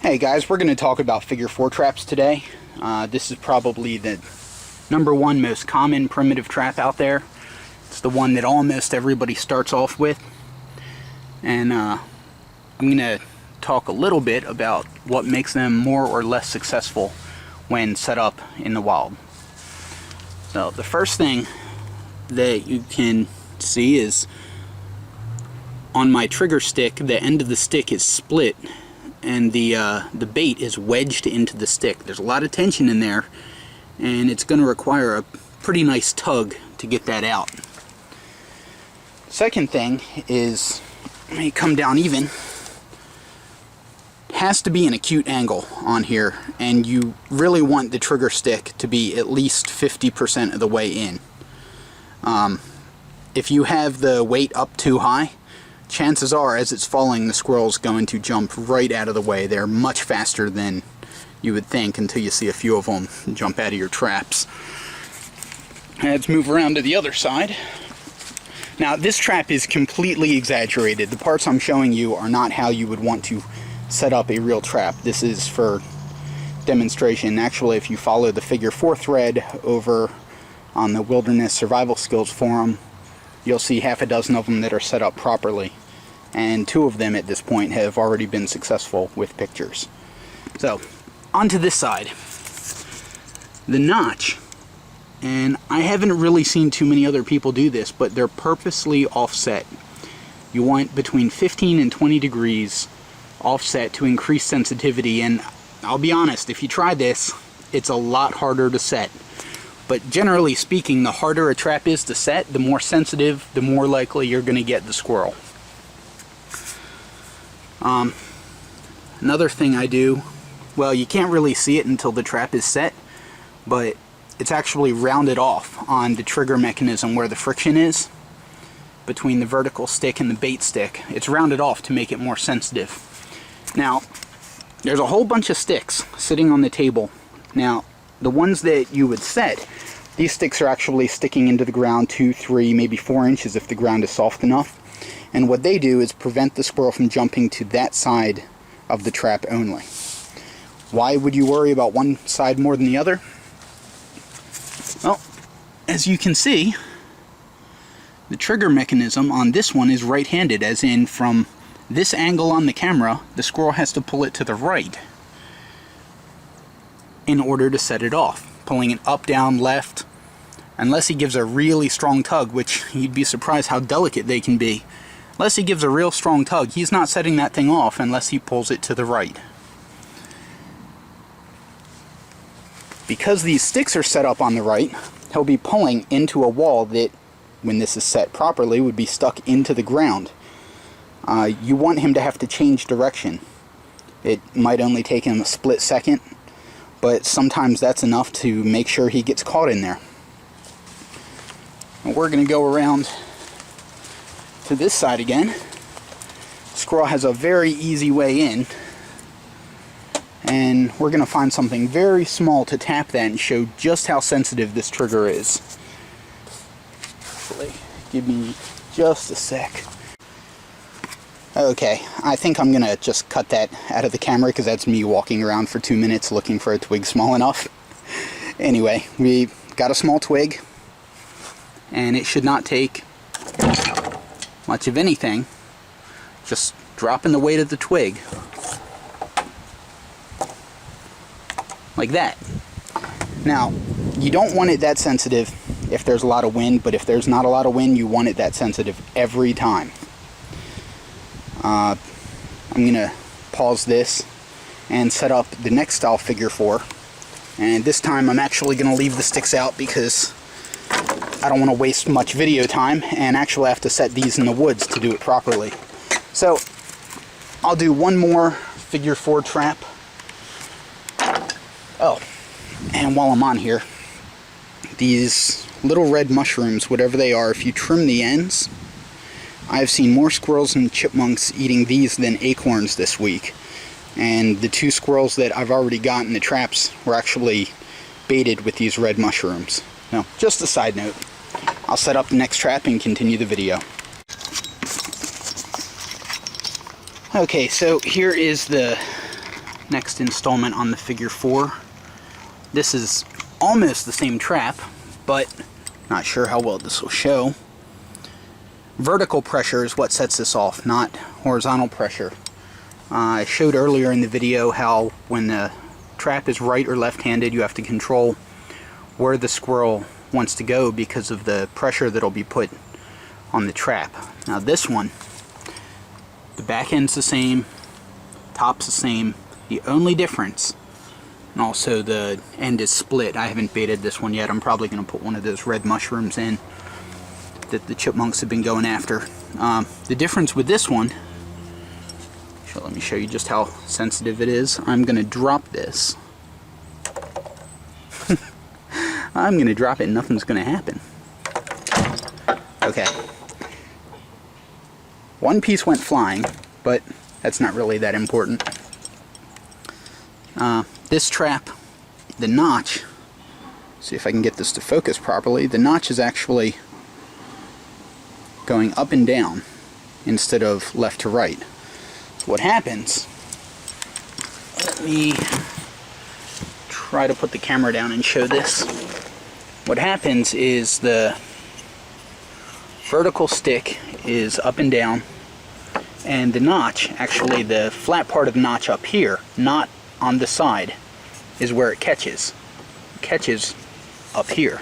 Hey guys, we're going to talk about figure 4 traps today. This is probably the #1 most common primitive trap out there. It's the one that almost everybody starts off with. And I'm going to talk a little bit about what makes them more or less successful when set up in the wild. So the first thing that you can see is on my trigger stick, the end of the stick is split and the bait is wedged into the stick. There's a lot of tension in there, and it's going to require a pretty nice tug to get that out. Second thing is, let me come down even. It has to be an acute angle on here, and you really want the trigger stick to be at least 50% of the way in. If you have the weight up too high, chances are, as it's falling, the squirrel's going to jump right out of the way. They're much faster than you would think until you see a few of them jump out of your traps. Let's move around to the other side. Now, this trap is completely exaggerated. The parts I'm showing you are not how you would want to set up a real trap. This is for demonstration. Actually, if you follow the figure 4 thread over on the Wilderness Survival Skills forum, you'll see half a dozen of them that are set up properly, and 2 of them at this point have already been successful with pictures. So, onto this side. The notch, and I haven't really seen too many other people do this, but they're purposely offset. You want between 15 and 20 degrees offset to increase sensitivity, and I'll be honest, if you try this, it's a lot harder to set. But generally speaking, the harder a trap is to set, the more sensitive, the more likely you're going to get the squirrel. Another thing I do, well, you can't really see it until the trap is set, but it's actually rounded off on the trigger mechanism where the friction is between the vertical stick and the bait stick. It's rounded off to make it more sensitive. Now, there's a whole bunch of sticks sitting on the table. Now, the ones that you would set, these sticks are actually sticking into the ground 2, 3, maybe 4 inches if the ground is soft enough. And what they do is prevent the squirrel from jumping to that side of the trap only. Why would you worry about one side more than the other? Well, as you can see, the trigger mechanism on this one is right-handed, as in from this angle on the camera, the squirrel has to pull it to the right in order to set it off. Pulling it up, down, left, unless he gives a really strong tug, which you'd be surprised how delicate they can be. Unless he gives a real strong tug, he's not setting that thing off unless he pulls it to the right. Because these sticks are set up on the right, he'll be pulling into a wall that, when this is set properly, would be stuck into the ground. You want him to have to change direction. It might only take him a split second, but sometimes that's enough to make sure he gets caught in there. And we're going to go around to this side again. Squirrel has a very easy way in, and we're going to find something very small to tap that and show just how sensitive this trigger is. Actually, give me just a sec. Okay, I think I'm gonna just cut that out of the camera because that's me walking around for 2 minutes looking for a twig small enough. Anyway, we got a small twig, and it should not take much of anything. Just dropping the weight of the twig. Like that. Now, you don't want it that sensitive if there's a lot of wind, but if there's not a lot of wind, you want it that sensitive every time. I'm going to pause this and set up the next style figure 4, and this time I'm actually going to leave the sticks out because I don't want to waste much video time and actually have to set these in the woods to do it properly. So I'll do one more figure 4 trap. Oh, and while I'm on here, these little red mushrooms, whatever they are, if you trim the ends, I've seen more squirrels and chipmunks eating these than acorns this week. And the 2 squirrels that I've already got in the traps were actually baited with these red mushrooms. Now, just a side note. I'll set up the next trap and continue the video. Okay, so here is the next installment on the figure 4. This is almost the same trap, but not sure how well this will show. Vertical pressure is what sets this off, not horizontal pressure. I showed earlier in the video how when the trap is right or left-handed, you have to control where the squirrel wants to go because of the pressure that'll be put on the trap. Now this one, the back end's the same, top's the same. The only difference, and also the end is split. I haven't baited this one yet. I'm probably going to put one of those red mushrooms in that the chipmunks have been going after. The difference with this one, so let me show you just how sensitive it is. I'm going to drop this. I'm going to drop it and nothing's going to happen. Okay. One piece went flying, but that's not really that important. This trap, the notch, see if I can get this to focus properly, the notch is actually going up and down instead of left to right. So what happens, let me try to put the camera down and show this. What happens is the vertical stick is up and down, and the notch, actually the flat part of the notch up here, not on the side, is where it catches. It catches up here.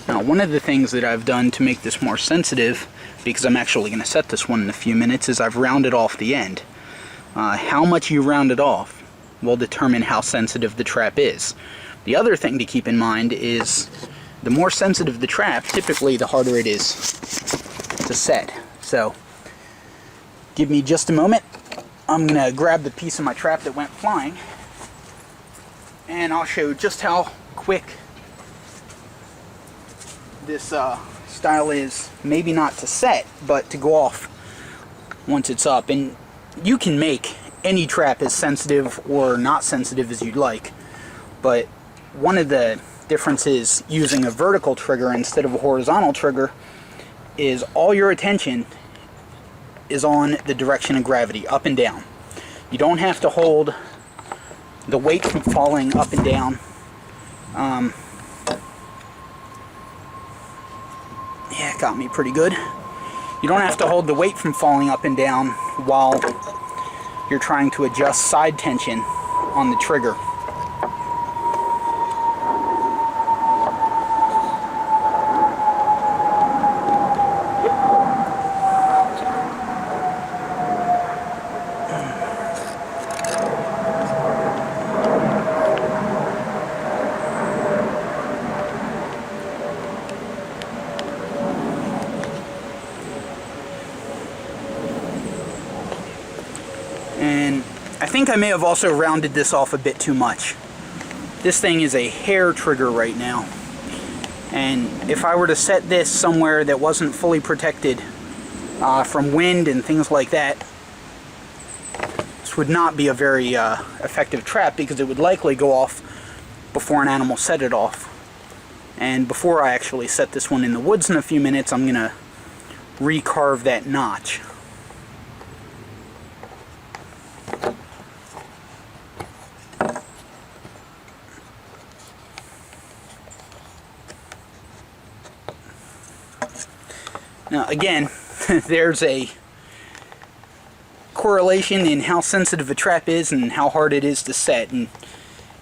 Now, one of the things that I've done to make this more sensitive, because I'm actually going to set this one in a few minutes, is I've rounded off the end. How much you round it off will determine how sensitive the trap is. The other thing to keep in mind is the more sensitive the trap, typically the harder it is to set. So, give me just a moment. I'm going to grab the piece of my trap that went flying, and I'll show just how quick this style is, maybe not to set, but to go off once it's up. And you can make any trap as sensitive or not sensitive as you'd like, but one of the differences using a vertical trigger instead of a horizontal trigger is all your attention is on the direction of gravity, up and down. You don't have to hold the weight from falling up and down. Yeah, it got me pretty good. You don't have to hold the weight from falling up and down while you're trying to adjust side tension on the trigger. And I think I may have also rounded this off a bit too much. This thing is a hair trigger right now, and if I were to set this somewhere that wasn't fully protected from wind and things like that, this would not be a very effective trap, because it would likely go off before an animal set it off. And before I actually set this one in the woods in a few minutes, I'm going to recarve that notch. Now again, there's a correlation in how sensitive a trap is and how hard it is to set, and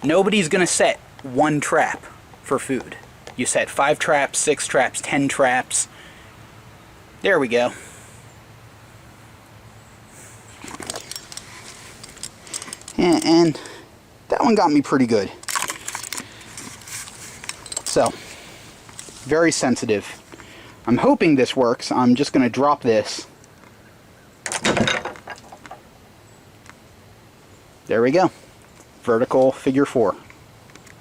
nobody's going to set one trap for food. You set 5 traps, 6 traps, 10 traps. There we go. And that one got me pretty good. So, very sensitive. I'm hoping this works. I'm just going to drop this. There we go. Vertical figure 4.